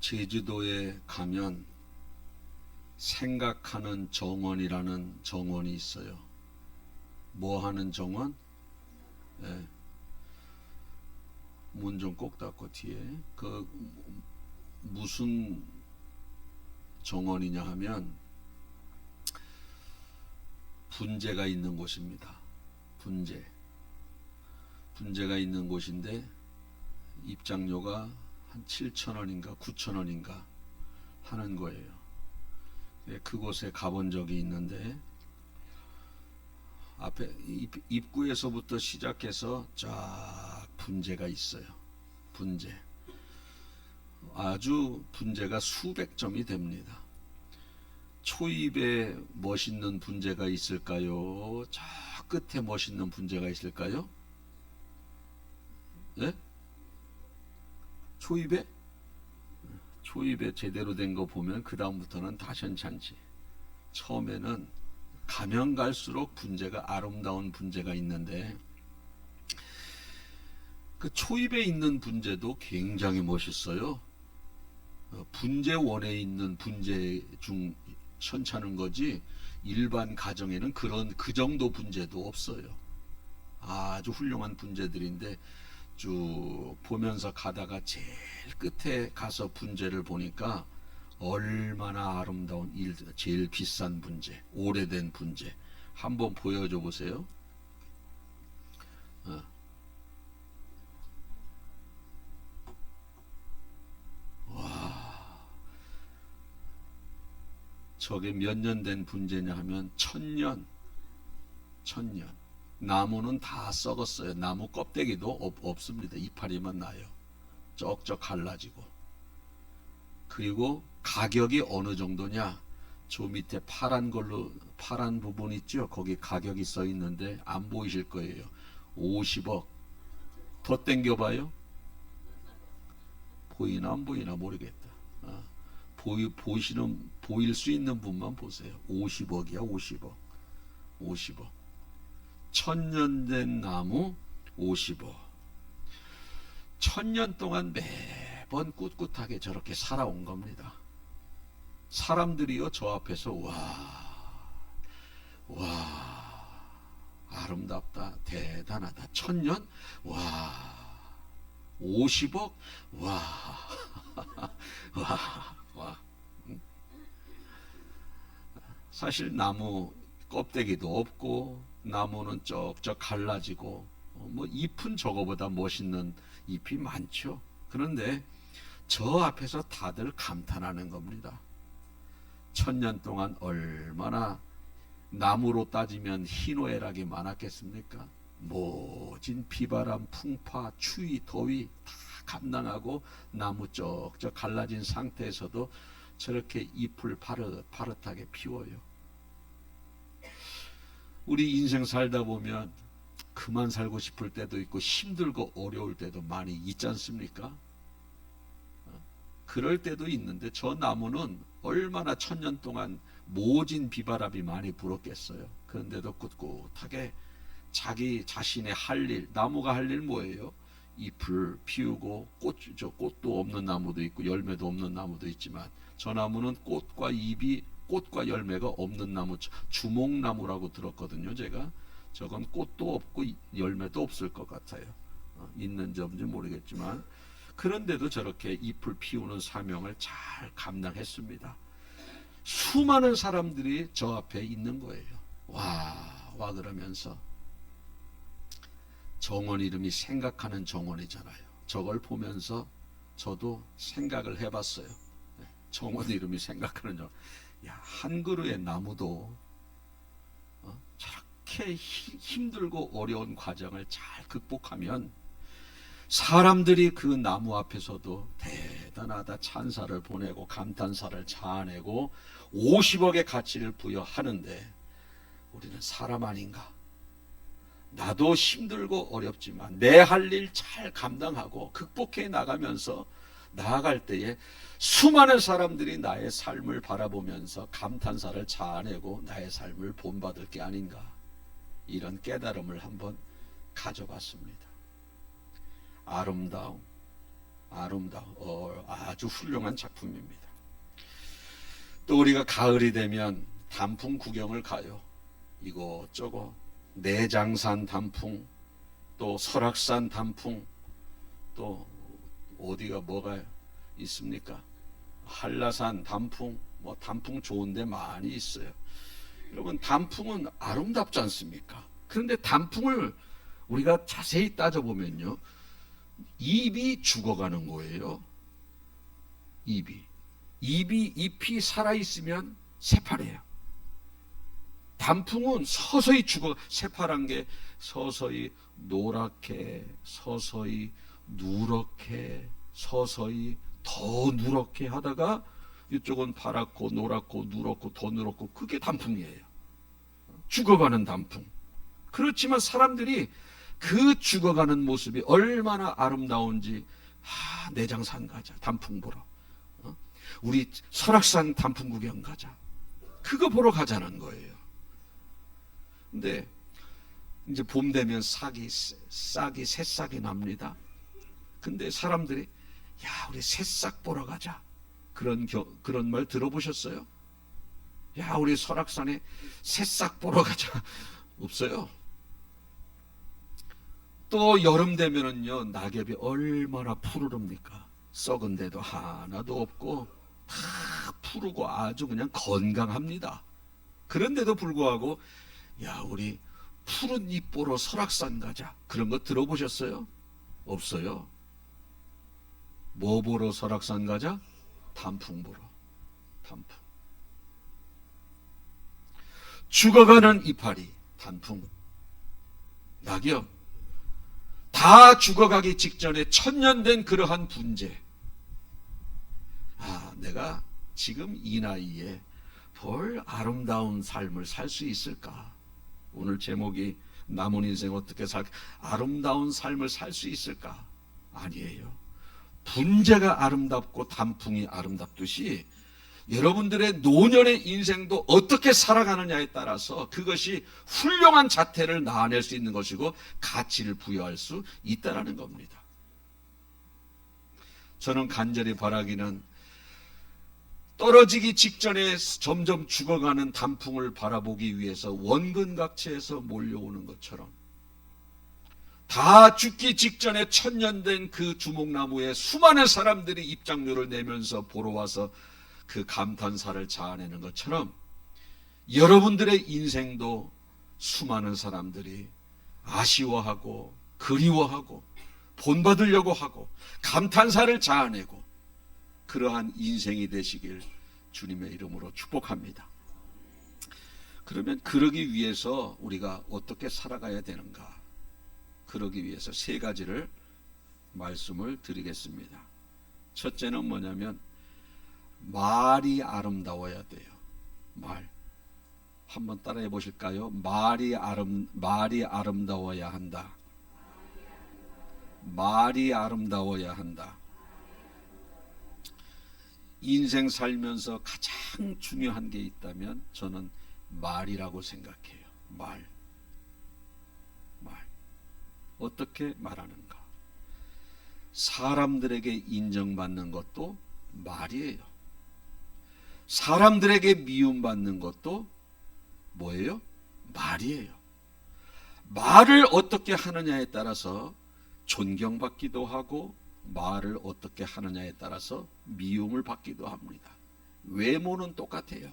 제주도에 가면 생각하는 정원이라는 정원이 있어요. 뭐 하는 정원? 예, 문 좀 꼭 닫고 뒤에 그 무슨 정원이냐 하면 분재가 있는 곳입니다. 분재가 있는 곳인데 입장료가 한 7,000원인가 9,000원인가 하는 거예요. 그곳에 가본 적이 있는데 앞에 입구에서부터 시작해서 쫙 분재가 있어요. 분재. 아주 분재가 수백 점이 됩니다. 초입에 멋있는 분재가 있을까요? 저 끝에 멋있는 분재가 있을까요? 예? 초입에 제대로 된 거 보면 그 다음부터는 다 괜찮지. 처음에는 가면 갈수록 분재가 아름다운 분재가 있는데 그 초입에 있는 분재도 굉장히 멋있어요. 분재원에 있는 분재 중 현찮은 거지 일반 가정에는 그 정도 분재도 없어요. 아주 훌륭한 분재들인데 쭉 보면서 가다가 제일 끝에 가서 분재를 보니까 얼마나 아름다운 제일 비싼 분재, 오래된 분재 한번 보여줘 보세요. 와, 저게 몇 년 된 분재냐 하면 1000년. 나무는 다 썩었어요. 나무 껍데기도 없습니다. 이파리만 나요. 쩍쩍 갈라지고. 그리고 가격이 어느 정도냐? 저 밑에 파란 부분 있죠? 거기 가격이 써 있는데 안 보이실 거예요. 50억. 더 땡겨봐요. 보이나 안 보이나 모르겠다. 보일 수 있는 분만 보세요. 50억이야, 50억. 1000년 된 나무 50억. 1000년 동안 매번 꿋꿋하게 저렇게 살아온 겁니다. 사람들이요, 저 앞에서 와, 아름답다, 대단하다. 1000년? 와, 50억? 와, 와. 사실 나무 껍데기도 없고 나무는 쩍쩍 갈라지고 뭐 잎은 저거보다 멋있는 잎이 많죠. 그런데 저 앞에서 다들 감탄하는 겁니다. 1000년 동안 얼마나 나무로 따지면 희노애락이 많았겠습니까? 모진 비바람, 풍파, 추위, 더위 다 감당하고 나무 쩍쩍 갈라진 상태에서도 저렇게 잎을 파릇파릇하게 피워요. 우리 인생 살다 보면 그만 살고 싶을 때도 있고 힘들고 어려울 때도 많이 있지 않습니까? 그럴 때도 있는데 저 나무는 얼마나 1000년 동안 모진 비바람이 많이 불었겠어요. 그런데도 꿋꿋하게 자기 자신의 할 일, 나무가 할 일 뭐예요? 잎을 피우고 꽃도 없는 나무도 있고 열매도 없는 나무도 있지만 저 나무는 꽃과 열매가 없는 나무, 주목나무라고 들었거든요. 제가 저건 꽃도 없고 열매도 없을 것 같아요. 있는지 없는지 모르겠지만 그런데도 저렇게 잎을 피우는 사명을 잘 감당했습니다. 수많은 사람들이 저 앞에 있는 거예요. 와 그러면서 정원 이름이 생각하는 정원이잖아요. 저걸 보면서 저도 생각을 해봤어요. 정원 이름이 생각하는 정원. 야, 한 그루의 나무도 저렇게 힘들고 어려운 과정을 잘 극복하면 사람들이 그 나무 앞에서도 대단하다 찬사를 보내고 감탄사를 자아내고 50억의 가치를 부여하는데 우리는 사람 아닌가? 나도 힘들고 어렵지만 내 할 일 잘 감당하고 극복해 나가면서 나아갈 때에 수많은 사람들이 나의 삶을 바라보면서 감탄사를 자아내고 나의 삶을 본받을 게 아닌가, 이런 깨달음을 한번 가져봤습니다. 아름다움, 아주 훌륭한 작품입니다. 또 우리가 가을이 되면 단풍 구경을 가요. 이곳저곳 내장산 단풍, 또 설악산 단풍, 또 어디가 뭐가 있습니까? 한라산 단풍, 뭐 단풍 좋은 데 많이 있어요. 여러분, 단풍은 아름답지 않습니까? 그런데 단풍을 우리가 자세히 따져보면요, 잎이 죽어가는 거예요. 잎이 살아있으면 새파래요. 단풍은 서서히 새파란 게 서서히 노랗게, 서서히 누렇게, 서서히 더 누렇게 하다가 이쪽은 파랗고 노랗고 누렇고 더 누렇고, 그게 단풍이에요. 죽어가는 단풍. 그렇지만 사람들이 그 죽어가는 모습이 얼마나 아름다운지, 내장산 가자, 단풍 보러. 우리 설악산 단풍 구경 가자. 그거 보러 가자는 거예요. 근데 이제 봄 되면 새싹이 납니다. 근데 사람들이, 야, 우리 새싹 보러 가자. 그런 말 들어보셨어요? 야, 우리 설악산에 새싹 보러 가자. 없어요. 또 여름 되면은요, 낙엽이 얼마나 푸르릅니까? 썩은 데도 하나도 없고 다 푸르고 아주 그냥 건강합니다. 그런데도 불구하고, 야, 우리 푸른 잎 보러 설악산 가자. 그런 거 들어보셨어요? 없어요. 뭐 보러 설악산 가자? 단풍 보러. 단풍. 죽어가는 이파리, 단풍, 낙엽, 다 죽어가기 직전에 천년된 그러한 분재. 내가 지금 이 나이에 뭘 아름다운 삶을 살 수 있을까? 오늘 제목이 남은 인생 어떻게 아름다운 삶을 살 수 있을까? 아니에요. 분재가 아름답고 단풍이 아름답듯이 여러분들의 노년의 인생도 어떻게 살아가느냐에 따라서 그것이 훌륭한 자태를 나타낼 수 있는 것이고 가치를 부여할 수 있다는 겁니다. 저는 간절히 바라기는, 떨어지기 직전에 점점 죽어가는 단풍을 바라보기 위해서 원근각지에서 몰려오는 것처럼 다 죽기 직전에 천년된 그 주목나무에 수많은 사람들이 입장료를 내면서 보러 와서 그 감탄사를 자아내는 것처럼, 여러분들의 인생도 수많은 사람들이 아쉬워하고 그리워하고 본받으려고 하고 감탄사를 자아내고, 그러한 인생이 되시길 주님의 이름으로 축복합니다. 그러면 그러기 위해서 우리가 어떻게 살아가야 되는가? 그러기 위해서 세 가지를 말씀을 드리겠습니다. 첫째는 뭐냐면, 말이 아름다워야 돼요. 말. 한번 따라해 보실까요? 말이 아름다워야 한다. 말이 아름다워야 한다. 인생 살면서 가장 중요한 게 있다면 저는 말이라고 생각해요. 말. 어떻게 말하는가? 사람들에게 인정받는 것도 말이에요. 사람들에게 미움받는 것도 뭐예요? 말이에요. 말을 어떻게 하느냐에 따라서 존경받기도 하고, 말을 어떻게 하느냐에 따라서 미움을 받기도 합니다. 외모는 똑같아요.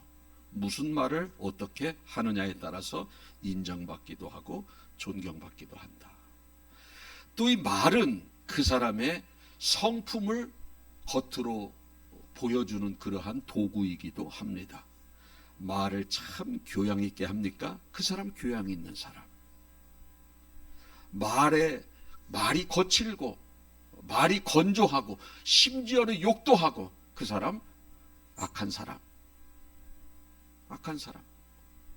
무슨 말을 어떻게 하느냐에 따라서 인정받기도 하고 존경받기도 한다. 또 이 말은 그 사람의 성품을 겉으로 보여주는 그러한 도구이기도 합니다. 말을 참 교양 있게 합니까? 그 사람 교양 있는 사람. 말이 거칠고 말이 건조하고 심지어는 욕도 하고, 그 사람 악한 사람.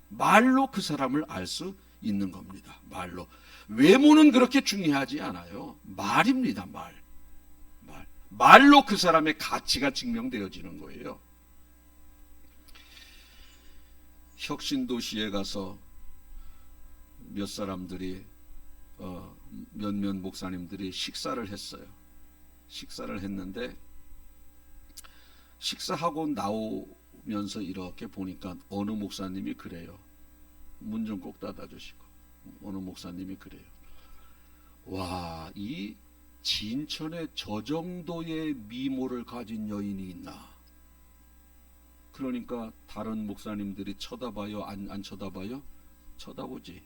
말로 그 사람을 알 수 있는 겁니다. 말로. 외모는 그렇게 중요하지 않아요. 말입니다. 말로 그 사람의 가치가 증명되어지는 거예요. 혁신도시에 가서 몇몇 목사님들이 식사를 했어요. 식사를 했는데 식사하고 나오면서 이렇게 보니까 어느 목사님이 그래요. 문 좀 꼭 닫아주시고. 어느 목사님이 그래요. 와, 이 진천에 저 정도의 미모를 가진 여인이 있나? 그러니까 다른 목사님들이 쳐다봐요? 안 쳐다봐요? 쳐다보지.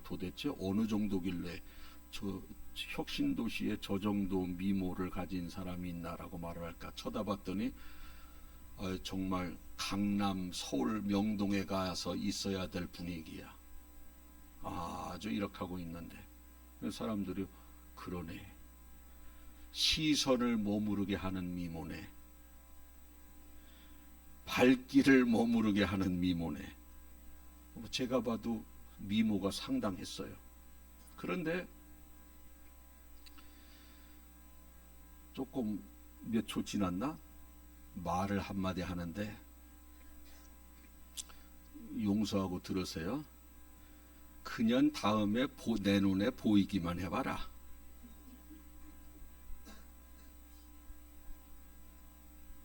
도대체 어느 정도길래 저 혁신도시에 저 정도 미모를 가진 사람이 있나라고 말을 할까? 쳐다봤더니 정말 강남, 서울, 명동에 가서 있어야 될 분위기야. 아주 이렇게 하고 있는데 사람들이 그러네. 시선을 머무르게 하는 미모네. 발길을 머무르게 하는 미모네. 제가 봐도 미모가 상당했어요. 그런데 조금 몇 초 지났나? 말을 한마디 하는데 용서하고 들으세요. 그년 다음에 내 눈에 보이기만 해봐라.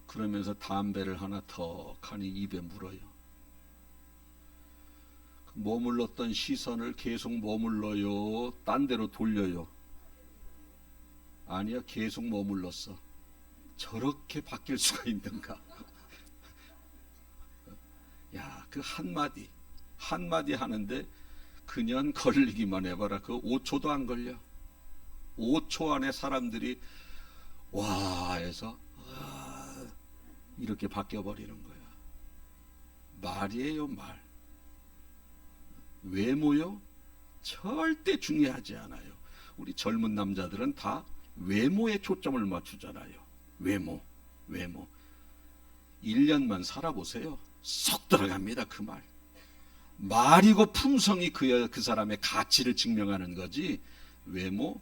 그러면서 담배를 하나 턱하니 입에 물어요. 머물렀던 시선을 계속 머물러요? 딴 데로 돌려요? 아니야, 계속 머물렀어. 저렇게 바뀔 수가 있는가? 야, 그 한마디 하는데 그년 걸리기만 해봐라. 그 5초도 안 걸려. 5초 안에 사람들이 와 해서 이렇게 바뀌어버리는 거야. 말이에요, 말. 외모요? 절대 중요하지 않아요. 우리 젊은 남자들은 다 외모에 초점을 맞추잖아요. 외모. 1년만 살아보세요. 쏙 들어갑니다, 그 말. 말이고 품성이 그 사람의 가치를 증명하는 거지. 외모?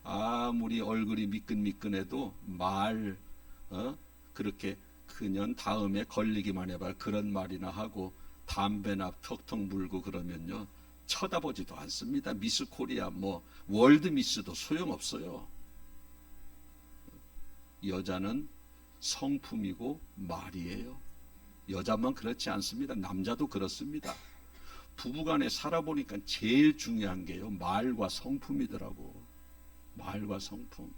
아무리 얼굴이 미끈미끈해도 말, 그렇게 그년 다음에 걸리기만 해봐. 그런 말이나 하고 담배나 턱턱 물고 그러면요, 쳐다보지도 않습니다. 미스 코리아, 월드 미스도 소용없어요. 여자는 성품이고 말이에요. 여자만 그렇지 않습니다. 남자도 그렇습니다. 부부간에 살아보니까 제일 중요한 게요, 말과 성품이더라고. 말과 성품.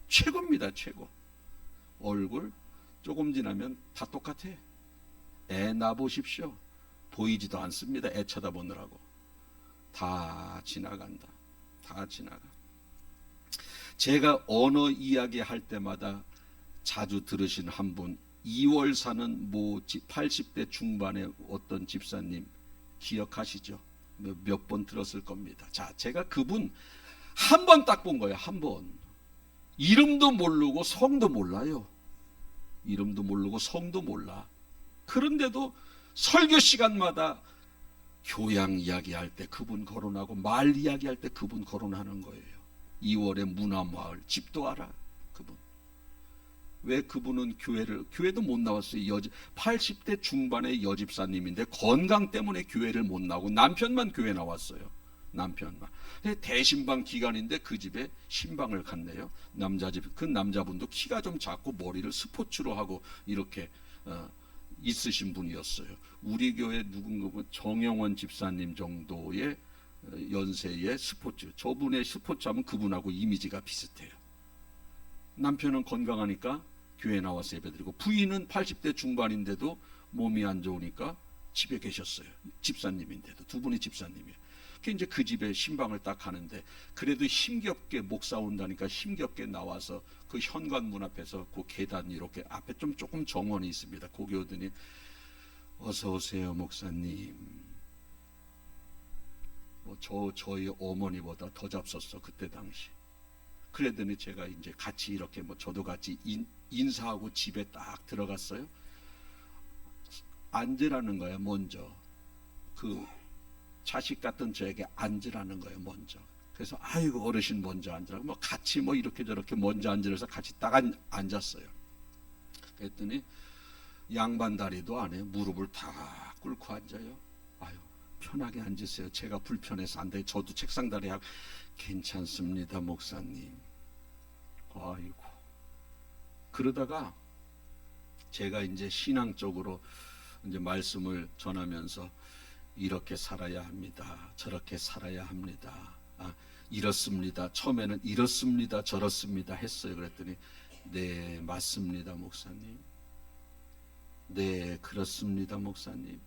최고입니다, 최고. 얼굴 조금 지나면 다 똑같아. 애 낳아보십시오. 보이지도 않습니다. 애 쳐다보느라고. 다 지나간다. 다 지나가. 제가 언어 이야기 할 때마다 자주 들으신 한 분, 2월 사는 80대 중반의 어떤 집사님 기억하시죠? 몇 번 들었을 겁니다. 자, 제가 그분 한 번 딱 본 거예요. 한 번. 이름도 모르고 성도 몰라요. 이름도 모르고 성도 몰라. 그런데도 설교 시간마다 교양 이야기할 때 그분 거론하고 말 이야기할 때 그분 거론하는 거예요. 2월의 문화마을 집도 알아. 그분. 왜 그분은 교회도 못 나왔어요. 80대 중반의 여집사님인데 건강 때문에 교회를 못 나오고 남편만 교회 나왔어요. 남편만. 대신방 기간인데 그 집에 신방을 갔네요. 남자집. 그 남자분도 키가 좀 작고 머리를 스포츠로 하고 이렇게 있으신 분이었어요. 우리 교회 누군가 정영원 집사님 정도의 연세의 스포츠. 저분의 스포츠 하면 그분하고 이미지가 비슷해요. 남편은 건강하니까 교회 나와서 예배드리고, 부인은 80대 중반인데도 몸이 안 좋으니까 집에 계셨어요. 집사님인데도. 두 분이 집사님이에요. 이제 그 집에 신방을 딱 하는데, 그래도 힘겹게 목사 온다니까 힘겹게 나와서 그 현관문 앞에서 그 계단 이렇게 앞에 조금 정원이 있습니다. 거기 오더니 어서 오세요 목사님. 저희 어머니보다 더 잡섰어 그때 당시. 그러더니 제가 이제 같이 이렇게 저도 같이 인사하고 집에 딱 들어갔어요. 앉으라는 거예요. 먼저 그 자식 같은 저에게 앉으라는 거예요. 먼저. 그래서 아이고 어르신 먼저 앉으라고 같이 이렇게 저렇게 먼저 앉으라서 같이 딱 앉았어요. 그랬더니 양반 다리도 안 해요. 무릎을 다 꿇고 앉아요. 아유 편하게 앉으세요. 제가 불편해서 안 돼. 저도 책상 다리 하고 괜찮습니다 목사님. 아이고. 그러다가 제가 이제 신앙적으로 이제 말씀을 전하면서 이렇게 살아야 합니다. 저렇게 살아야 합니다. 이렇습니다. 처음에는 이렇습니다. 저렇습니다 했어요. 그랬더니 네, 맞습니다, 목사님. 네, 그렇습니다, 목사님.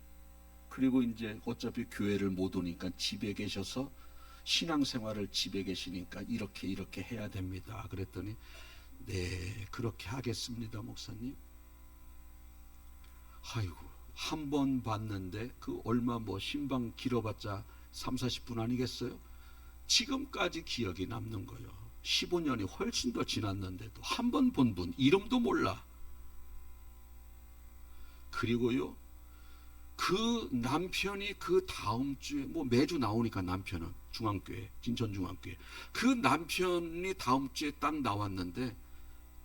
그리고 이제 어차피 교회를 못 오니까 집에 계셔서 신앙생활을 집에 계시니까 이렇게 해야 됩니다. 그랬더니 네, 그렇게 하겠습니다, 목사님. 아이고, 한 번 봤는데 그 얼마 뭐 신방 길어봤자 3, 40분 아니겠어요? 지금까지 기억이 남는 거예요. 15년이 훨씬 더 지났는데도 한 번 본 분, 이름도 몰라. 그리고요, 그 남편이 그 다음 주에 뭐 매주 나오니까 남편은 중앙교회, 진천중앙교회, 그 남편이 다음 주에 딱 나왔는데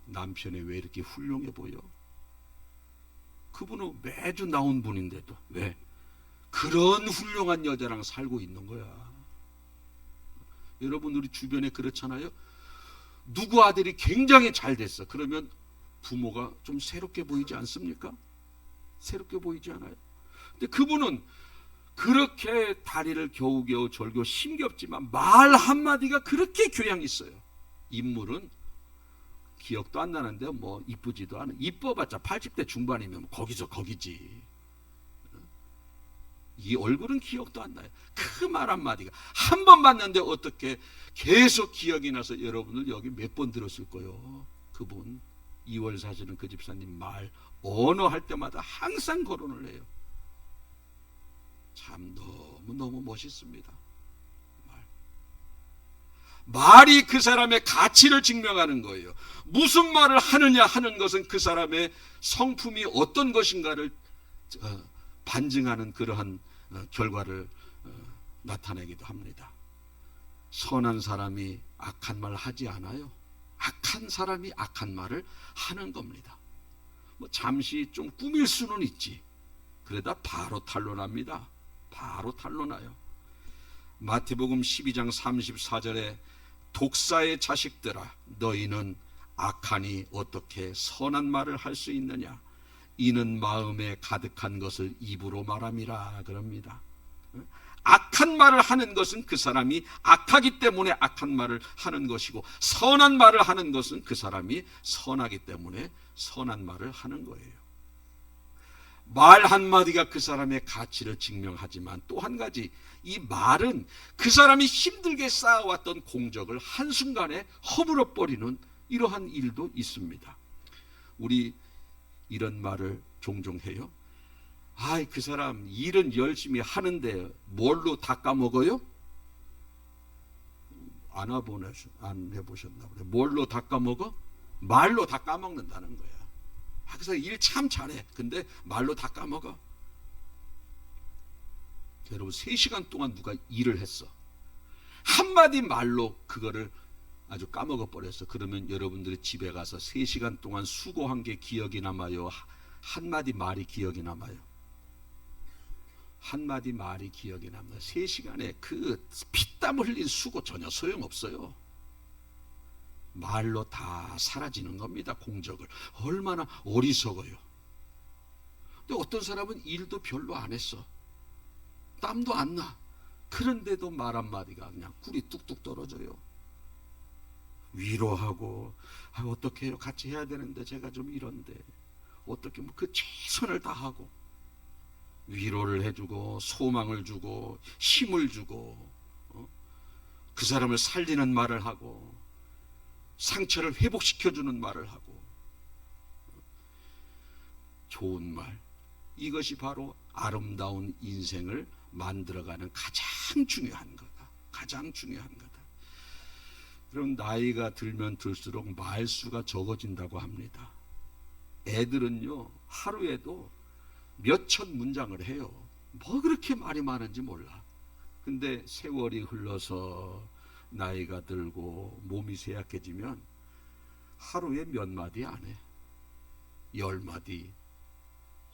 남편이 왜 이렇게 훌륭해 보여? 그분은 매주 나온 분인데도 왜? 그런 훌륭한 여자랑 살고 있는 거야. 여러분, 우리 주변에 그렇잖아요. 누구 아들이 굉장히 잘 됐어. 그러면 부모가 좀 새롭게 보이지 않습니까? 새롭게 보이지 않아요? 근데 그분은 그렇게 다리를 겨우겨우 절교 힘겹지만 말 한마디가 그렇게 교양 있어요. 인물은 기억도 안 나는데 뭐 이쁘지도 않아. 이뻐봤자 80대 중반이면 거기서 거기지. 이 얼굴은 기억도 안 나요. 그 말 한마디가 한 번 봤는데 어떻게 계속 기억이 나서 여러분들 여기 몇 번 들었을 거예요. 그분 이월 사시는 그 집사님 말 언어할 때마다 항상 거론을 해요. 참 너무 멋있습니다. 말이 그 사람의 가치를 증명하는 거예요. 무슨 말을 하느냐 하는 것은 그 사람의 성품이 어떤 것인가를 반증하는 그러한 결과를 나타내기도 합니다. 선한 사람이 악한 말 하지 않아요. 악한 사람이 악한 말을 하는 겁니다. 뭐 잠시 좀 꾸밀 수는 있지. 그러다 바로 탄로납니다. 바로 탄로나요. 마태복음 12장 34절에 독사의 자식들아, 너희는 악하니 어떻게 선한 말을 할 수 있느냐? 이는 마음에 가득한 것을 입으로 말함이라 그럽니다. 악한 말을 하는 것은 그 사람이 악하기 때문에 악한 말을 하는 것이고, 선한 말을 하는 것은 그 사람이 선하기 때문에 선한 말을 하는 거예요. 말 한마디가 그 사람의 가치를 증명하지만 또 한 가지, 이 말은 그 사람이 힘들게 쌓아왔던 공적을 한순간에 허물어버리는 이러한 일도 있습니다. 우리 이런 말을 종종 해요. 그 사람 일은 열심히 하는데 뭘로 닦아먹어요? 안 해보셨나 보네. 뭘로 닦아먹어? 말로 닦아먹는다는 거야. 그래서 일 참 잘해. 근데 말로 닦아먹어. 여러분, 3시간 동안 누가 일을 했어. 한마디 말로 그거를 아주 까먹어버렸어. 그러면 여러분들이 집에 가서 3시간 동안 수고한 게 기억이 남아요? 한마디 말이 기억이 남아요? 한마디 말이 기억이 남아요. 3시간에 그 피땀 흘린 수고 전혀 소용없어요. 말로 다 사라지는 겁니다. 공적을. 얼마나 어리석어요. 근데 어떤 사람은 일도 별로 안 했어. 땀도 안 나. 그런데도 말 한마디가 그냥 꿀이 뚝뚝 떨어져요. 위로하고 어떻게 해요? 같이 해야 되는데 제가 좀 이런데 어떻게 뭐 그 최선을 다하고 위로를 해주고 소망을 주고 힘을 주고 그 사람을 살리는 말을 하고 상처를 회복시켜주는 말을 하고 좋은 말, 이것이 바로 아름다운 인생을 만들어가는 가장 중요한 거다. 가장 중요한 거다. 그럼 나이가 들면 들수록 말수가 적어진다고 합니다. 애들은요, 하루에도 몇천 문장을 해요. 뭐 그렇게 말이 많은지 몰라. 근데 세월이 흘러서 나이가 들고 몸이 쇠약해지면 하루에 몇 마디 안 해. 10마디.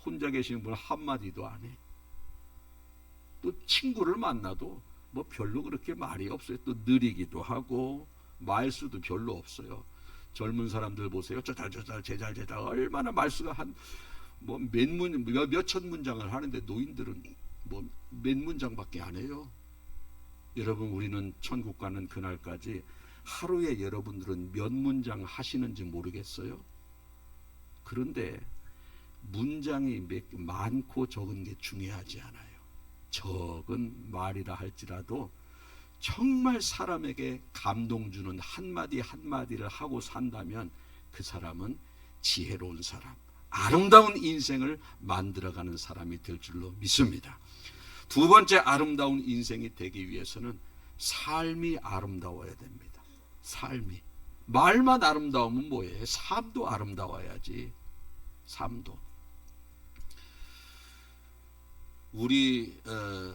혼자 계시는 분은 한마디도 안 해. 또 친구를 만나도 뭐 별로 그렇게 말이 없어요. 또 느리기도 하고 말수도 별로 없어요. 젊은 사람들 보세요. 저잘 제잘 얼마나 말수가 한 뭐 몇천 문장을 하는데 노인들은 뭐 몇 문장밖에 안 해요. 여러분, 우리는 천국 가는 그날까지 하루에 여러분들은 몇 문장 하시는지 모르겠어요. 그런데 문장이 많고 적은 게 중요하지 않아요. 적은 말이라 할지라도 정말 사람에게 감동 주는 한마디 한마디를 하고 산다면 그 사람은 지혜로운 사람, 아름다운 인생을 만들어가는 사람이 될 줄로 믿습니다. 두 번째, 아름다운 인생이 되기 위해서는 삶이 아름다워야 됩니다. 삶이. 말만 아름다우면 뭐예요? 삶도 아름다워야지. 삶도. 우리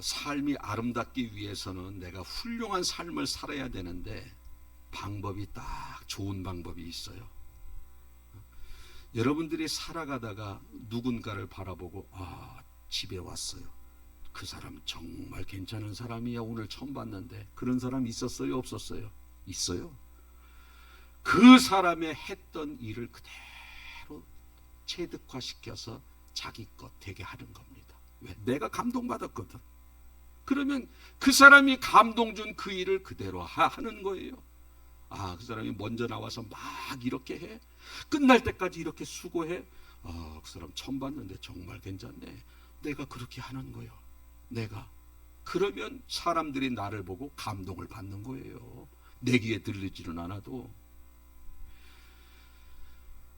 삶이 아름답기 위해서는 내가 훌륭한 삶을 살아야 되는데 방법이 딱 좋은 방법이 있어요. 여러분들이 살아가다가 누군가를 바라보고 집에 왔어요. 그 사람 정말 괜찮은 사람이야. 오늘 처음 봤는데. 그런 사람 있었어요? 없었어요? 있어요. 그 사람의 했던 일을 그대로 체득화시켜서 자기 것 되게 하는 겁니다. 왜? 내가 감동받았거든. 그러면 그 사람이 감동 준 그 일을 그대로 하는 거예요. 그 사람이 먼저 나와서 막 이렇게 해. 끝날 때까지 이렇게 수고해. 그 사람 처음 봤는데 정말 괜찮네. 내가 그렇게 하는 거예요. 내가. 그러면 사람들이 나를 보고 감동을 받는 거예요. 내 귀에 들리지는 않아도.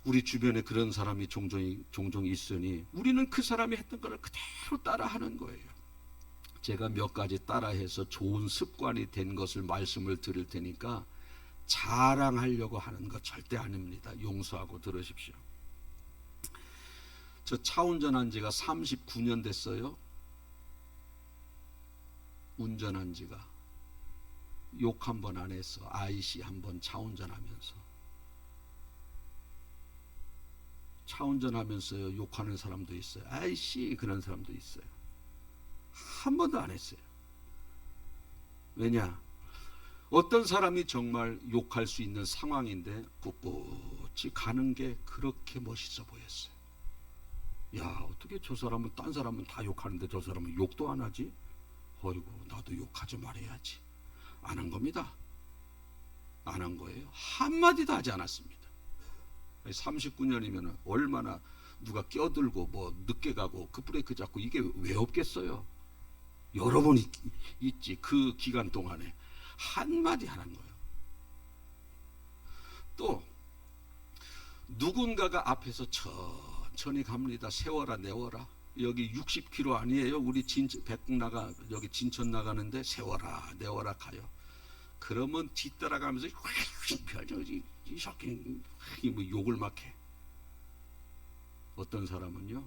우리 주변에 그런 사람이 종종 있으니 우리는 그 사람이 했던 걸 그대로 따라하는 거예요. 제가 몇 가지 따라해서 좋은 습관이 된 것을 말씀을 드릴 테니까 자랑하려고 하는 것 절대 아닙니다. 용서하고 들으십시오. 저 차 운전한 지가 39년 됐어요. 운전한 지가. 욕 한 번 안 했어. 아이씨 한 번 차 운전하면서. 차 운전하면서 욕하는 사람도 있어요. 아이씨 그런 사람도 있어요. 한 번도 안 했어요. 왜냐? 어떤 사람이 정말 욕할 수 있는 상황인데 꿋꿋이 가는 게 그렇게 멋있어 보였어요. 야, 어떻게 저 사람은 딴 사람은 다 욕하는데 저 사람은 욕도 안 하지? 어이구, 나도 욕하지 말아야지. 안 한 겁니다. 안 한 거예요. 한마디도 하지 않았습니다. 39년이면 얼마나 누가 껴들고 뭐 늦게 가고 그 브레이크 잡고 이게 왜 없겠어요? 여러 번 있지. 그 기간 동안에 한마디 하는 거예요. 또 누군가가 앞에서 천천히 갑니다. 세워라 내워라. 여기 60km 아니에요? 우리 백국 여기 진천 나가는데 세워라 내워라 가요. 그러면 뒤따라가면서 이 새끼 뭐 욕을 막 해. 어떤 사람은요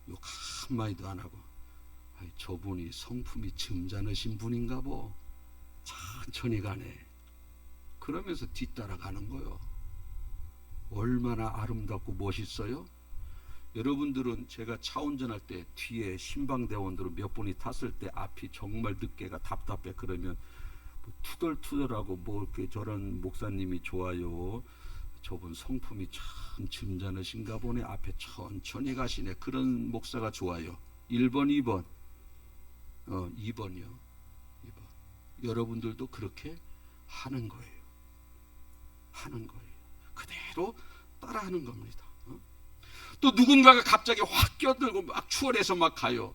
욕 한마디도 안 하고 저분이 성품이 점잖으신 분인가 보. 천천히 가네. 그러면서 뒤따라가는 거요. 얼마나 아름답고 멋있어요? 여러분들은 제가 차 운전할 때 뒤에 신방대원들은 몇 분이 탔을 때 앞이 정말 늦게가 답답해. 그러면 투덜투덜하고 뭐 이렇게 저런 목사님이 좋아요. 저분 성품이 참 점잖으신가 보네. 앞에 천천히 가시네. 그런 목사가 좋아요. 1번, 2번. 2번이요. 2번. 여러분들도 그렇게 하는 거예요. 하는 거예요. 그대로 따라하는 겁니다. 또 누군가가 갑자기 확 껴들고 막 추월해서 막 가요.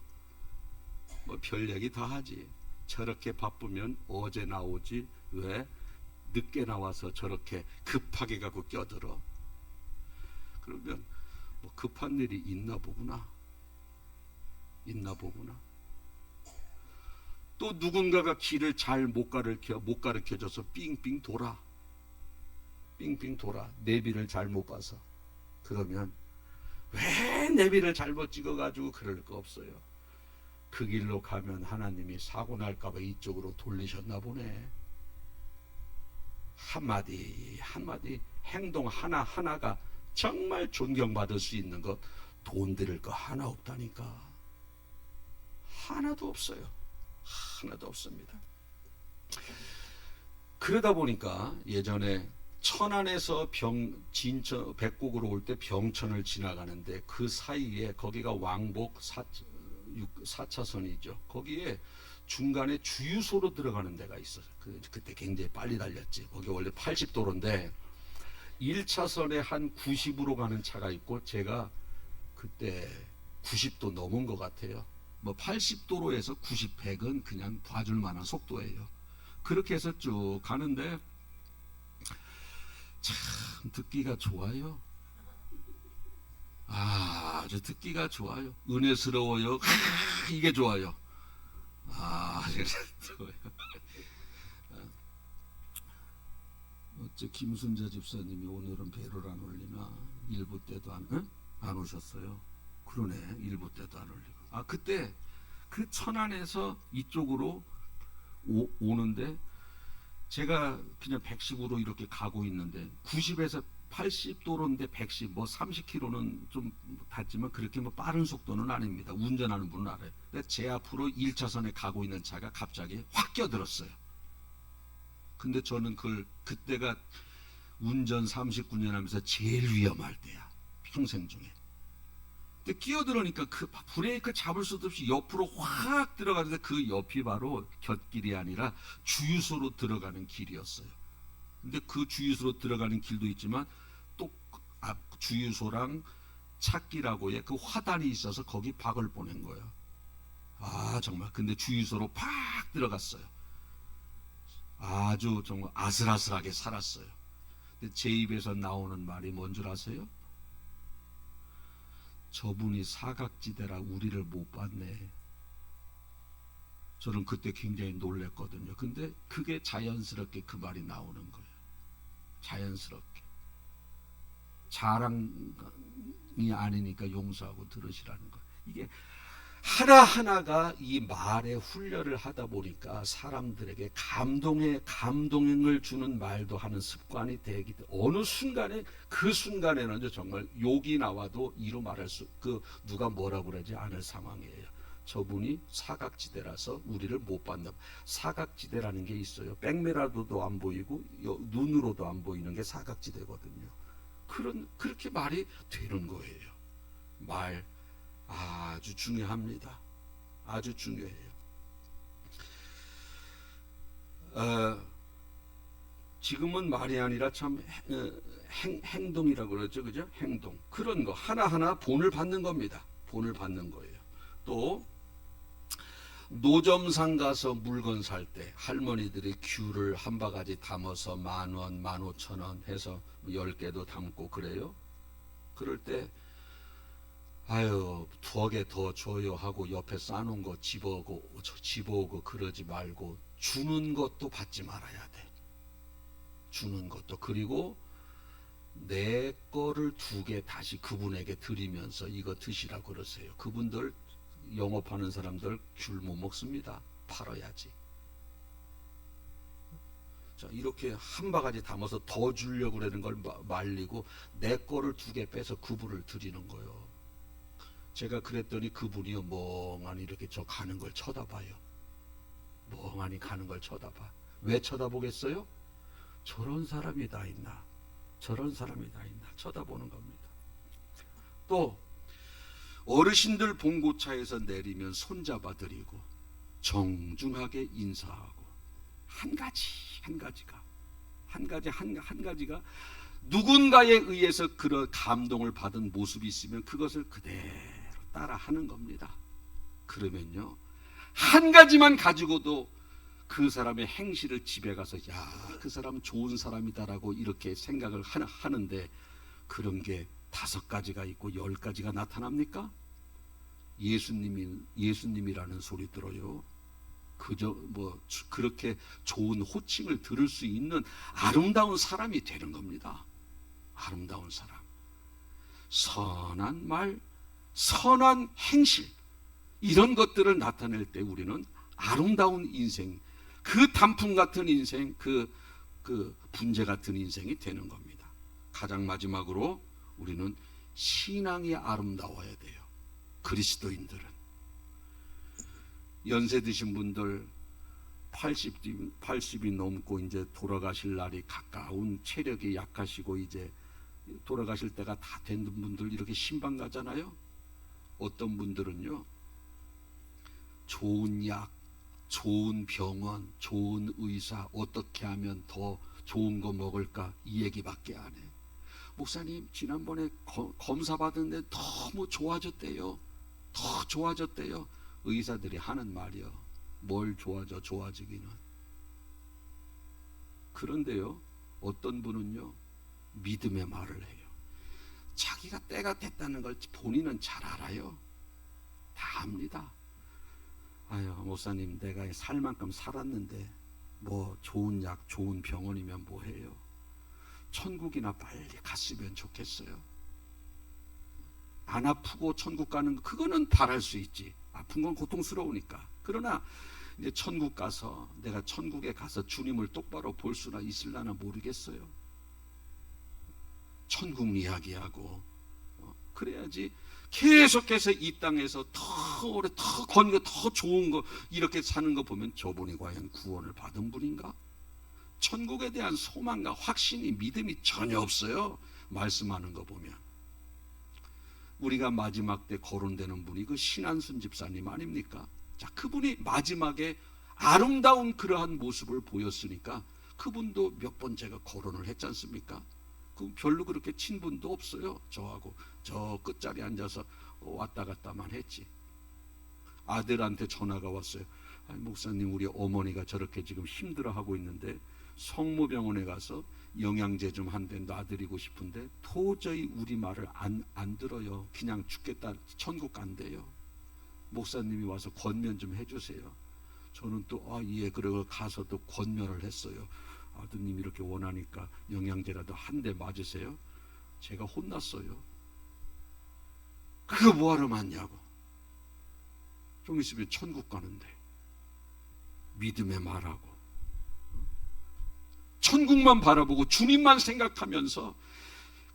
뭐 별 얘기 다 하지. 저렇게 바쁘면 어제 나오지 왜 늦게 나와서 저렇게 급하게 가고 껴들어. 그러면 뭐 급한 일이 있나 보구나. 있나 보구나. 또 누군가가 길을 잘 못 가르쳐줘서 삥삥 돌아. 삥삥 돌아. 내비를 잘못 봐서. 그러면 왜 내비를 잘못 찍어가지고 그럴 거 없어요. 그 길로 가면 하나님이 사고 날까봐 이쪽으로 돌리셨나 보네. 한마디 한마디 행동 하나하나가 정말 존경받을 수 있는 것, 돈 들일 거 하나 없다니까. 하나도 없어요. 하나도 없습니다. 그러다 보니까 예전에 천안에서 진천 백곡으로 올 때 병천을 지나가는데 그 사이에 거기가 왕복 4차선이죠. 거기에 중간에 주유소로 들어가는 데가 있어요. 그때 굉장히 빨리 달렸지. 거기 원래 80도로인데 1차선에 한 90으로 가는 차가 있고 제가 그때 90도 넘은 것 같아요. 뭐 80도로에서 90, 100은 그냥 봐줄 만한 속도예요. 그렇게 해서 쭉 가는데 참 듣기가 좋아요. 아주 듣기가 좋아요. 은혜스러워요. 이게 좋아요. 좋아요. 어째 김순자 집사님이 오늘은 배를 안 올리나? 일부 때도 안 오셨어요. 그러네. 일부 때도 안 올리고. 그때 그 천안에서 이쪽으로 오는데 제가 그냥 110으로 이렇게 가고 있는데 90에서 80도로인데 110, 뭐 30km는 좀 닿지만 그렇게 뭐 빠른 속도는 아닙니다. 운전하는 분은 알아요. 근데 제 앞으로 1차선에 가고 있는 차가 갑자기 확 끼어들었어요. 근데 저는 그때가 운전 39년 하면서 제일 위험할 때야. 평생 중에. 근데 끼어들으니까 그 브레이크 잡을 수도 없이 옆으로 확 들어가는데 그 옆이 바로 곁길이 아니라 주유소로 들어가는 길이었어요. 근데 그 주유소로 들어가는 길도 있지만 또 앞 주유소랑 찾기라고의 그 화단이 있어서 거기 박을 보낸 거예요. 정말. 근데 주유소로 팍 들어갔어요. 아주 정말 아슬아슬하게 살았어요. 근데 제 입에서 나오는 말이 뭔 줄 아세요? 저분이 사각지대라 우리를 못 봤네. 저는 그때 굉장히 놀랬거든요. 근데 그게 자연스럽게 그 말이 나오는 거예요. 자연스럽게. 자랑이 아니니까 용서하고 들으시라는 거예요. 이게 하나하나가 이 말의 훈련을 하다 보니까 사람들에게 감동을 주는 말도 하는 습관이 되기 때문에 어느 순간에 그 순간에는 정말 욕이 나와도 이로 말할 누가 뭐라고 그러지 않을 상황이에요. 저분이 사각지대라서 우리를 못 봤나. 사각지대라는 게 있어요. 백미라도도 안 보이고 눈으로도 안 보이는 게 사각지대거든요. 그렇게 말이 되는 거예요. 말 아주 중요합니다. 아주 중요해요. 지금은 말이 아니라 참 행동이라고 그러죠. 그죠? 행동. 그런 거 하나하나 본을 받는 겁니다. 본을 받는 거예요. 또 노점상 가서 물건 살 때 할머니들이 귤을 한 바가지 담아서 10,000원, 15,000원 해서 10개도 담고 그래요. 그럴 때 두어 개 더 줘요 하고 옆에 싸놓은 거 집어오고 그러지 말고 주는 것도 받지 말아야 돼. 주는 것도. 그리고 내 거를 2개 다시 그분에게 드리면서 이거 드시라고 그러세요. 그분들 영업하는 사람들 귤 못 먹습니다. 팔아야지. 자, 이렇게 한 바가지 담아서 더 주려고 그러는 걸 말리고 내 거를 2개 빼서 그분을 드리는 거예요. 제가 그랬더니 그분이요 멍하니 이렇게 저 가는 걸 쳐다봐요. 멍하니 가는 걸 쳐다봐. 왜 쳐다보겠어요? 저런 사람이 다 있나? 저런 사람이 다 있나? 쳐다보는 겁니다. 또 어르신들 봉고차에서 내리면 손잡아 드리고 정중하게 인사하고 한 가지가 누군가에 의해서 그런 감동을 받은 모습이 있으면 그것을 그대로 따라 하는 겁니다. 그러면요 한 가지만 가지고도 그 사람의 행실을 집에 가서 그 사람은 좋은 사람이다라고 이렇게 생각을 하는데 그런 게 5가지가 있고 10가지가 나타납니까? 예수님이라는 소리 들어요. 그저 그렇게 좋은 호칭을 들을 수 있는 아름다운 사람이 되는 겁니다. 아름다운 사람. 선한 말, 선한 행실, 이런 것들을 나타낼 때 우리는 아름다운 인생, 그 단풍 같은 인생, 그 분재 같은 인생이 되는 겁니다. 가장 마지막으로 우리는 신앙이 아름다워야 돼요. 그리스도인들은 연세 드신 분들 80이 넘고 이제 돌아가실 날이 가까운, 체력이 약하시고 이제 돌아가실 때가 다 된 분들 이렇게 신방 가잖아요. 어떤 분들은요, 좋은 약, 좋은 병원, 좋은 의사, 어떻게 하면 더 좋은 거 먹을까, 이 얘기밖에 안 해. 목사님, 지난번에 검사 받았는데 너무 좋아졌대요. 더 좋아졌대요. 의사들이 하는 말이요. 뭘 좋아지기는. 그런데요, 어떤 분은요, 믿음의 말을 해요. 자기가 때가 됐다는 걸 본인은 잘 알아요. 다 압니다. 아유, 목사님, 내가 살 만큼 살았는데 뭐 좋은 약, 좋은 병원이면 뭐해요. 천국이나 빨리 갔으면 좋겠어요. 안 아프고 천국 가는 거, 그거는 바랄 수 있지. 아픈 건 고통스러우니까. 그러나 이제 천국 가서, 내가 천국에 가서 주님을 똑바로 볼 수나 있을라나 모르겠어요. 천국 이야기하고 그래야지. 계속해서 이 땅에서 더 오래, 더 건거, 더 좋은 거 이렇게 사는 거 보면 저분이 과연 구원을 받은 분인가? 천국에 대한 소망과 확신이, 믿음이 전혀 없어요. 말씀하는 거 보면. 우리가 마지막 때 거론되는 분이 그 신한순 집사님 아닙니까? 자, 그분이 마지막에 아름다운 그러한 모습을 보였으니까 그분도 몇 번 제가 거론을 했지 않습니까? 그 별로 그렇게 친분도 없어요. 저하고 저 끝자리에 앉아서 왔다 갔다만 했지. 아들한테 전화가 왔어요. 아니, 목사님, 우리 어머니가 저렇게 지금 힘들어하고 있는데 성모병원에 가서 영양제 좀 한 대 놔드리고 싶은데 도저히 우리 말을 안 들어요. 그냥 죽겠다, 천국 간대요. 목사님이 와서 권면 좀 해주세요. 저는 또 예, 그러고 가서 또 권면을 했어요. 아드님 이렇게 원하니까 영양제라도 한 대 맞으세요. 제가 혼났어요. 그거 뭐하러 맞냐고. 좀 있으면 천국 가는데 믿음의 말하고 천국만 바라보고 주님만 생각하면서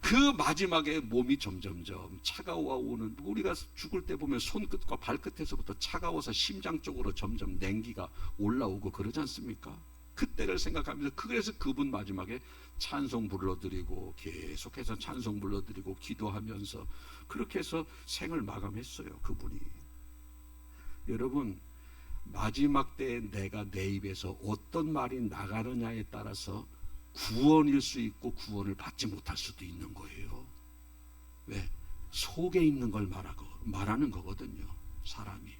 그 마지막에 몸이 점점점 차가워오는, 우리가 죽을 때 보면 손끝과 발끝에서부터 차가워서 심장 쪽으로 점점 냉기가 올라오고 그러지 않습니까? 그때를 생각하면서, 그래서 그분 마지막에 찬송 불러드리고 계속해서 찬송 불러드리고 기도하면서 그렇게 해서 생을 마감했어요. 그분이. 여러분, 마지막 때에 내가 내 입에서 어떤 말이 나가느냐에 따라서 구원일 수 있고 구원을 받지 못할 수도 있는 거예요. 왜? 속에 있는 걸 말하는 거거든요, 사람이.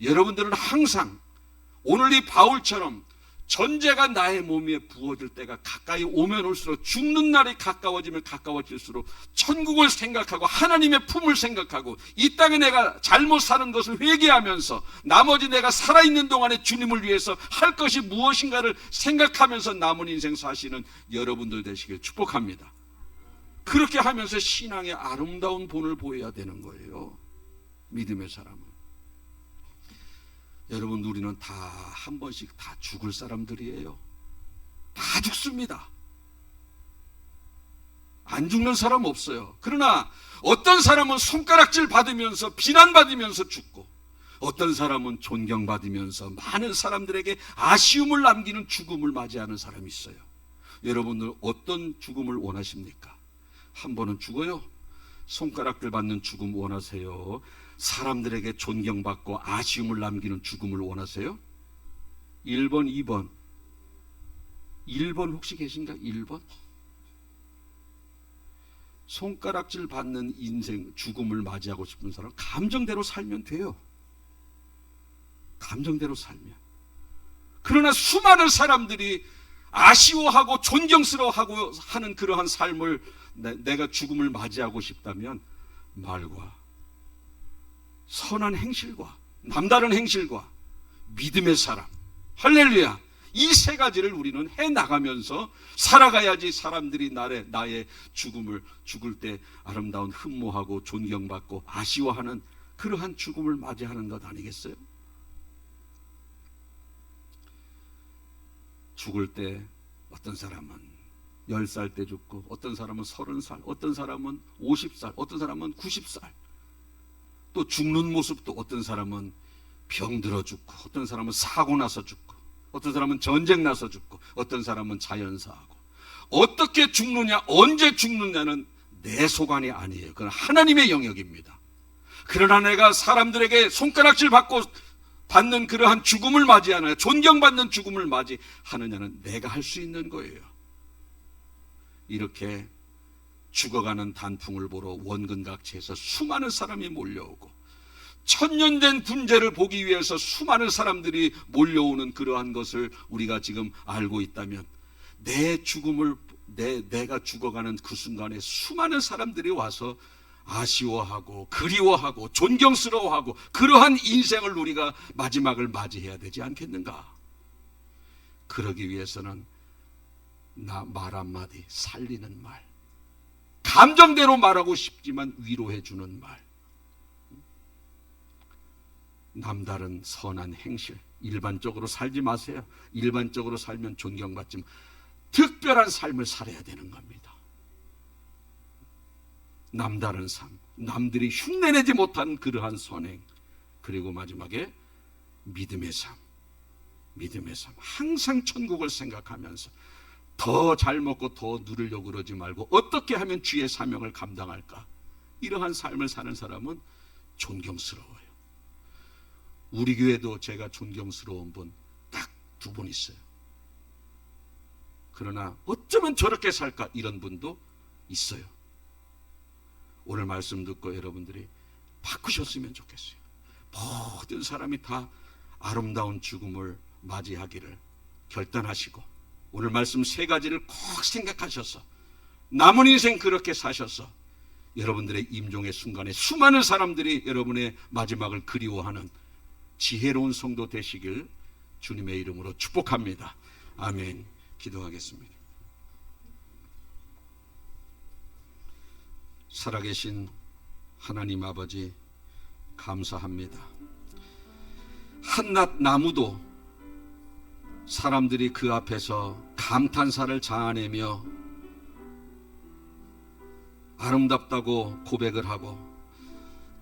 여러분들은 항상 오늘 이 바울처럼 전제가 나의 몸에 부어질 때가 가까이 오면 올수록, 죽는 날이 가까워지면 가까워질수록 천국을 생각하고 하나님의 품을 생각하고 이 땅에 내가 잘못 사는 것을 회개하면서 나머지 내가 살아있는 동안에 주님을 위해서 할 것이 무엇인가를 생각하면서 남은 인생 사시는 여러분들 되시길 축복합니다. 그렇게 하면서 신앙의 아름다운 본을 보여야 되는 거예요, 믿음의 사람은. 여러분, 우리는 다 한 번씩 다 죽을 사람들이에요. 다 죽습니다. 안 죽는 사람 없어요. 그러나 어떤 사람은 손가락질 받으면서 비난받으면서 죽고, 어떤 사람은 존경받으면서 많은 사람들에게 아쉬움을 남기는 죽음을 맞이하는 사람이 있어요. 여러분들 어떤 죽음을 원하십니까? 한 번은 죽어요? 손가락질 받는 죽음 원하세요? 사람들에게 존경받고 아쉬움을 남기는 죽음을 원하세요? 1번, 2번. 1번 혹시 계신가? 1번? 손가락질 받는 인생, 죽음을 맞이하고 싶은 사람, 감정대로 살면 돼요. 감정대로 살면. 그러나 수많은 사람들이 아쉬워하고 존경스러워하고 하는 그러한 삶을, 내가 죽음을 맞이하고 싶다면 말과 선한 행실과 남다른 행실과 믿음의 사람, 할렐루야, 이 세 가지를 우리는 해나가면서 살아가야지 사람들이 나의 죽을 때 아름다운 흠모하고 존경받고 아쉬워하는 그러한 죽음을 맞이하는 것 아니겠어요? 죽을 때 어떤 사람은 10살 때 죽고, 어떤 사람은 30살, 어떤 사람은 50살, 어떤 사람은 90살. 또 죽는 모습도 어떤 사람은 병들어 죽고, 어떤 사람은 사고 나서 죽고, 어떤 사람은 전쟁 나서 죽고 어떤 사람은 자연사하고. 어떻게 죽느냐, 언제 죽느냐는 내 소관이 아니에요. 그건 하나님의 영역입니다. 그러나 내가 사람들에게 손가락질 받는 그러한 죽음을 맞이하느냐, 존경받는 죽음을 맞이하느냐는 내가 할 수 있는 거예요. 이렇게 죽어가는 단풍을 보러 원근각지에서 수많은 사람이 몰려오고, 천년된 군제를 보기 위해서 수많은 사람들이 몰려오는 그러한 것을 우리가 지금 알고 있다면, 내 죽음을, 내가 죽어가는 그 순간에 수많은 사람들이 와서 아쉬워하고 그리워하고 존경스러워하고 그러한 인생을 우리가 마지막을 맞이해야 되지 않겠는가? 그러기 위해서는 말 한마디, 살리는 말, 감정대로 말하고 싶지만 위로해주는 말, 남다른 선한 행실, 일반적으로 살지 마세요. 일반적으로 살면 존경받지만 특별한 삶을 살아야 되는 겁니다. 남다른 삶, 남들이 흉내내지 못한 그러한 선행, 그리고 마지막에 믿음의 삶. 믿음의 삶, 항상 천국을 생각하면서 더 잘 먹고 더 누리려고 그러지 말고 어떻게 하면 주의 사명을 감당할까, 이러한 삶을 사는 사람은 존경스러워요. 우리 교회도 제가 존경스러운 분 딱 2분 있어요. 그러나 어쩌면 저렇게 살까, 이런 분도 있어요. 오늘 말씀 듣고 여러분들이 바꾸셨으면 좋겠어요. 모든 사람이 다 아름다운 죽음을 맞이하기를 결단하시고, 오늘 말씀 3가지를 꼭 생각하셔서 남은 인생 그렇게 사셔서 여러분들의 임종의 순간에 수많은 사람들이 여러분의 마지막을 그리워하는 지혜로운 성도 되시길 주님의 이름으로 축복합니다. 아멘. 기도하겠습니다. 살아계신 하나님 아버지, 감사합니다. 한낱 나무도 사람들이 그 앞에서 감탄사를 자아내며 아름답다고 고백을 하고,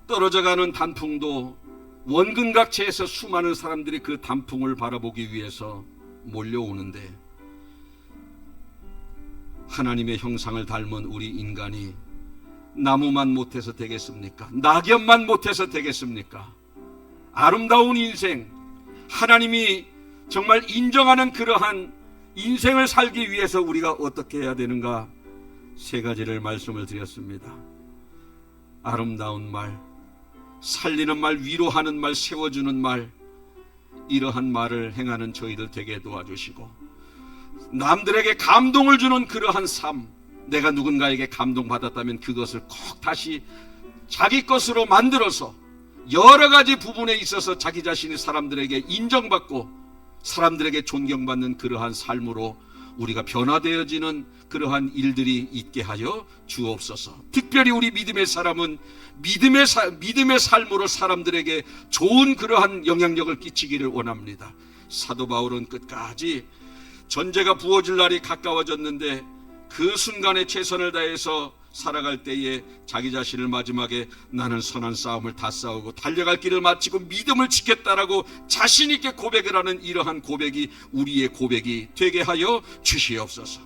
떨어져가는 단풍도 원근각지에서 수많은 사람들이 그 단풍을 바라보기 위해서 몰려오는데, 하나님의 형상을 닮은 우리 인간이 나무만 못해서 되겠습니까? 낙엽만 못해서 되겠습니까? 아름다운 인생, 하나님이 정말 인정하는 그러한 인생을 살기 위해서 우리가 어떻게 해야 되는가, 3가지를 말씀을 드렸습니다. 아름다운 말, 살리는 말, 위로하는 말, 세워주는 말, 이러한 말을 행하는 저희들 되게 도와주시고, 남들에게 감동을 주는 그러한 삶, 내가 누군가에게 감동받았다면 그것을 꼭 다시 자기 것으로 만들어서 여러 가지 부분에 있어서 자기 자신이 사람들에게 인정받고 사람들에게 존경받는 그러한 삶으로 우리가 변화되어지는 그러한 일들이 있게 하여 주옵소서. 특별히 우리 믿음의 사람은 믿음의 삶으로 사람들에게 좋은 그러한 영향력을 끼치기를 원합니다. 사도 바울은 끝까지 전제가 부어질 날이 가까워졌는데 그 순간에 최선을 다해서 살아갈 때에 자기 자신을 마지막에 나는 선한 싸움을 다 싸우고 달려갈 길을 마치고 믿음을 지켰다라고 자신 있게 고백을 하는 이러한 고백이 우리의 고백이 되게 하여 주시옵소서.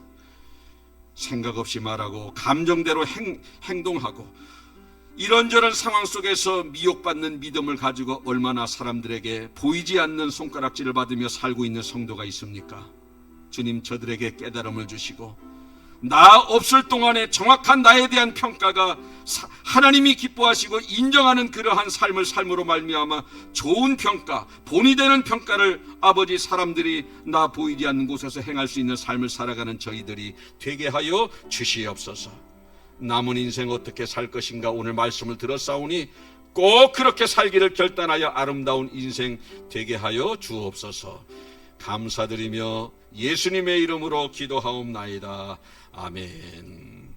생각 없이 말하고 감정대로 행동하고 이런저런 상황 속에서 미혹받는 믿음을 가지고 얼마나 사람들에게 보이지 않는 손가락질을 받으며 살고 있는 성도가 있습니까? 주님, 저들에게 깨달음을 주시고 나 없을 동안에 정확한 나에 대한 평가가 하나님이 기뻐하시고 인정하는 그러한 삶을 삶으로 말미암아 좋은 평가, 본이 되는 평가를 아버지 사람들이 나 보이지 않는 곳에서 행할 수 있는 삶을 살아가는 저희들이 되게 하여 주시옵소서. 남은 인생 어떻게 살 것인가 오늘 말씀을 들었사오니 꼭 그렇게 살기를 결단하여 아름다운 인생 되게 하여 주옵소서. 감사드리며 예수님의 이름으로 기도하옵나이다. 아멘.